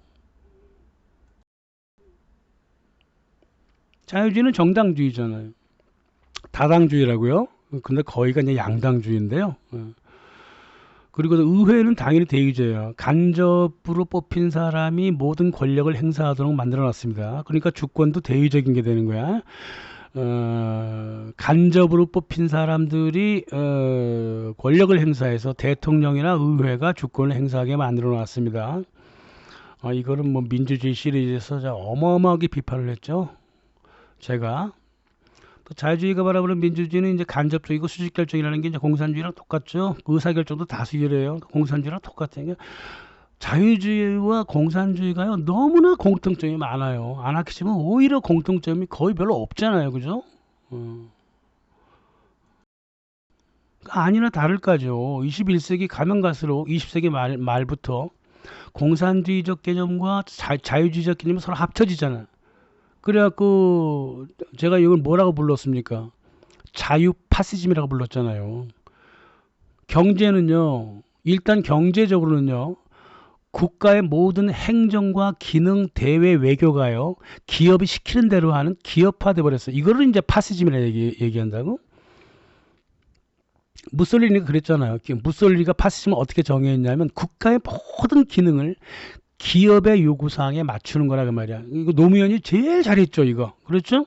자유주의는 정당주의잖아요. 다당주의라고요. 근데 거의가 이제 양당주의인데요. 그리고 의회는 당연히 대의제예요. 간접으로 뽑힌 사람이 모든 권력을 행사하도록 만들어놨습니다. 그러니까 주권도 대의적인 게 되는 거야. 간접으로 뽑힌 사람들이 권력을 행사해서 대통령이나 의회가 주권을 행사하게 만들어 놨습니다. 이거는 뭐 민주주의 시리즈에서 어마어마하게 비판을 했죠. 제가 또 자유주의가 바라보는 민주주의는 이제 간접적이고 수직결정이라는 게 이제 공산주의랑 똑같죠. 의사결정도 다수결이에요. 공산주의랑 똑같아요. 자유주의와 공산주의가요 너무나 공통점이 많아요. 아나키즘은 오히려 공통점이 거의 별로 없잖아요. 그죠? 아니나 다를까죠. 21세기 가면 갈수록 20세기 말부터 공산주의적 개념과 자유주의적 개념이 서로 합쳐지잖아요. 그래갖고 제가 이걸 뭐라고 불렀습니까? 자유파시즘이라고 불렀잖아요. 경제는요. 일단 경제적으로는요. 국가의 모든 행정과 기능, 대외, 외교가요. 기업이 시키는 대로 하는 기업화돼 버렸어요. 이거를 이제 파시즘이라고 얘기한다고? 무솔리니가 그랬잖아요. 무솔리니가 파시즘을 어떻게 정의했냐면 국가의 모든 기능을 기업의 요구사항에 맞추는 거라 그 말이야. 이거 노무현이 제일 잘했죠, 이거. 그렇죠?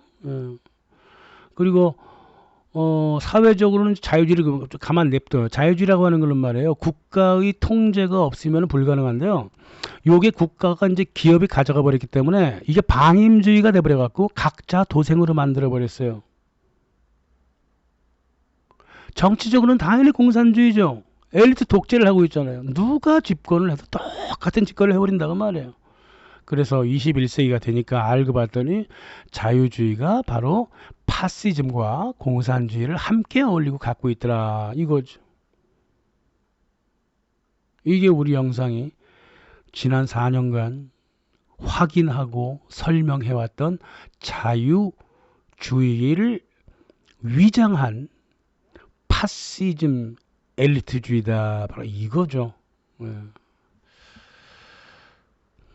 그리고 사회적으로는 자유주의를 가만 냅둬요. 자유주의라고 하는 걸로 말해요. 국가의 통제가 없으면 불가능한데요. 요게 국가가 이제 기업이 가져가 버렸기 때문에 이게 방임주의가 돼버려 갖고 각자 도생으로 만들어 버렸어요. 정치적으로는 당연히 공산주의죠. 엘리트 독재를 하고 있잖아요. 누가 집권을 해도 똑같은 집권을 해버린다고 말이에요. 그래서 21세기가 되니까 알고 봤더니 자유주의가 바로 파시즘과 공산주의를 함께 어울리고 갖고 있더라 이거죠. 이게 우리 영상이 지난 4년간 확인하고 설명해왔던 자유주의를 위장한 파시즘 엘리트주의다. 바로 이거죠.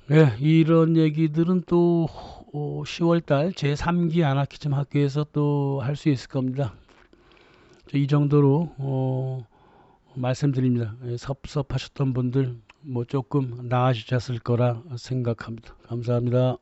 네, 이런 얘기들은 또 10월달 제3기 아나키즘 학교에서 또 할 수 있을 겁니다. 이 정도로 말씀드립니다. 섭섭하셨던 분들 뭐 조금 나아지셨을 거라 생각합니다. 감사합니다.